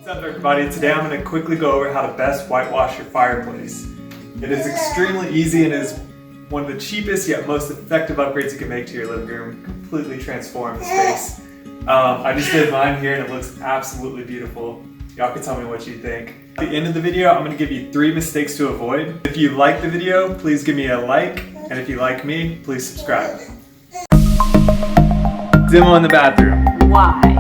What's up everybody? Today I'm going to quickly go over how to best whitewash your fireplace. It is extremely easy and is one of the cheapest yet most effective upgrades you can make to your living room. Completely transform the space. I just did mine here and it looks absolutely beautiful. Y'all can tell me what you think. At the end of the video, I'm going to give you 3 mistakes to avoid. If you like the video, please give me a like, and if you like me, please subscribe. Demo in the bathroom. Why?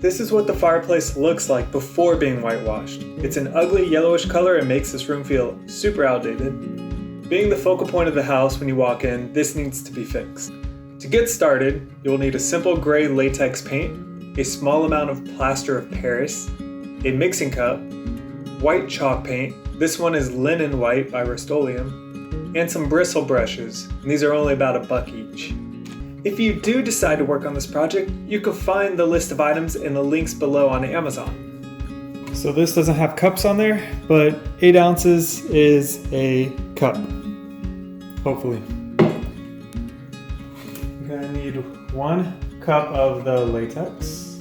This is what the fireplace looks like before being whitewashed. It's an ugly yellowish color and makes this room feel super outdated. Being the focal point of the house when you walk in, this needs to be fixed. To get started, you'll need a simple gray latex paint, a small amount of Plaster of Paris, a mixing cup, white chalk paint, this one is Linen White by Rust-Oleum, and some bristle brushes, and these are only about $1 each. If you do decide to work on this project, you can find the list of items in the links below on Amazon. So this doesn't have cups on there, but 8 ounces is a cup, hopefully. You're gonna need 1 cup of the latex.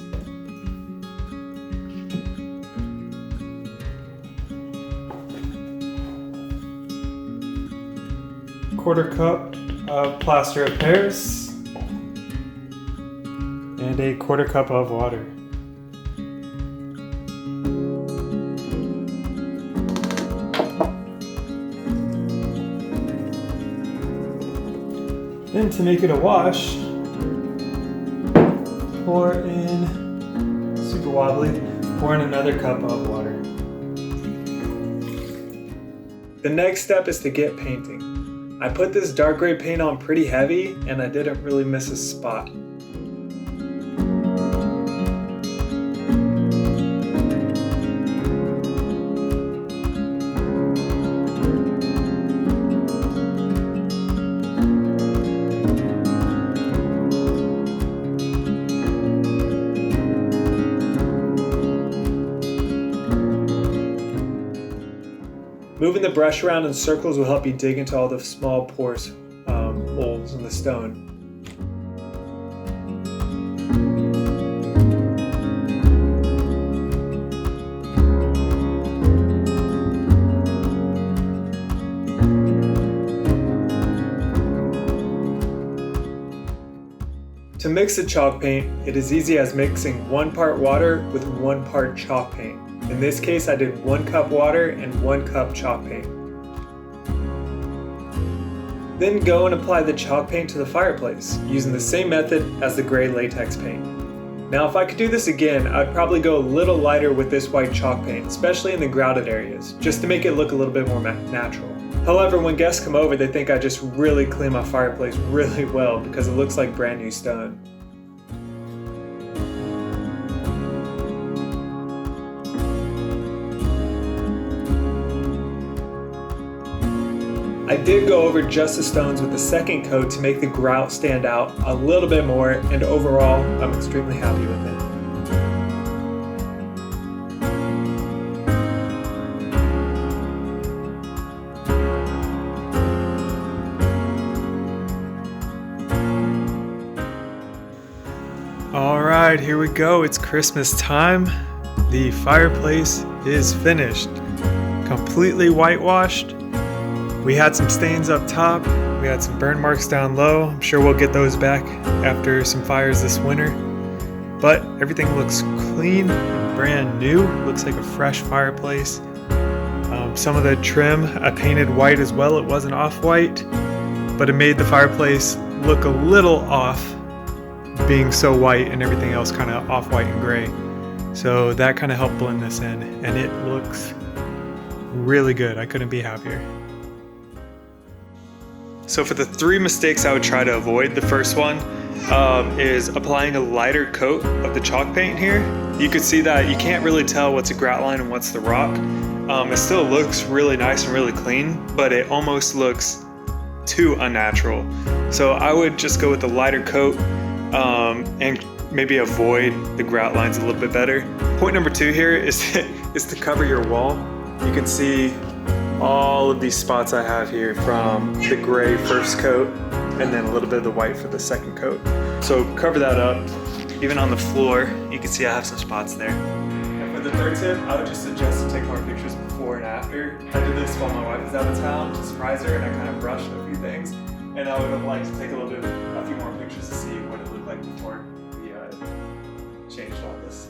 Quarter cup of Plaster of Paris. And a quarter cup of water. Then to make it a wash, pour in, super wobbly, pour in another cup of water. The next step is to get painting. I put this dark gray paint on pretty heavy and I didn't really miss a spot. Moving the brush around in circles will help you dig into all the small pores, holes in the stone. To mix the chalk paint, it is easy as mixing 1 part water with 1 part chalk paint. In this case, I did 1 cup water and 1 cup chalk paint. Then go and apply the chalk paint to the fireplace, using the same method as the gray latex paint. Now, if I could do this again, I'd probably go a little lighter with this white chalk paint, especially in the grouted areas, just to make it look a little bit more natural. However, when guests come over, they think I just really clean my fireplace really well because it looks like brand new stone. I did go over just the stones with the second coat to make the grout stand out a little bit more, and overall, I'm extremely happy with it. Alright, here we go. It's Christmas time. The fireplace is finished. Completely whitewashed. We had some stains up top, we had some burn marks down low. I'm sure we'll get those back after some fires this winter. But everything looks clean and brand new. Looks like a fresh fireplace. Some of the trim I painted white as well. It wasn't off-white, but it made the fireplace look a little off, being so white and everything else kind of off-white and gray. So that kind of helped blend this in, and it looks really good. I couldn't be happier. So for the 3 mistakes I would try to avoid, the first one is applying a lighter coat of the chalk paint here. You could see that you can't really tell what's a grout line and what's the rock. It still looks really nice and really clean, but it almost looks too unnatural. So I would just go with a lighter coat and maybe avoid the grout lines a little bit better. Point number 2 here is to cover your wall. You can see all of these spots I have here from the gray first coat and then a little bit of the white for the second coat. So cover that up. Even on the floor, you can see I have some spots there. And for the third tip, I would just suggest to take more pictures before and after. I did this while my wife was out of town to surprise her, and I kind of brushed a few things. And I would have liked to take a few more pictures to see what it looked like before we changed all this.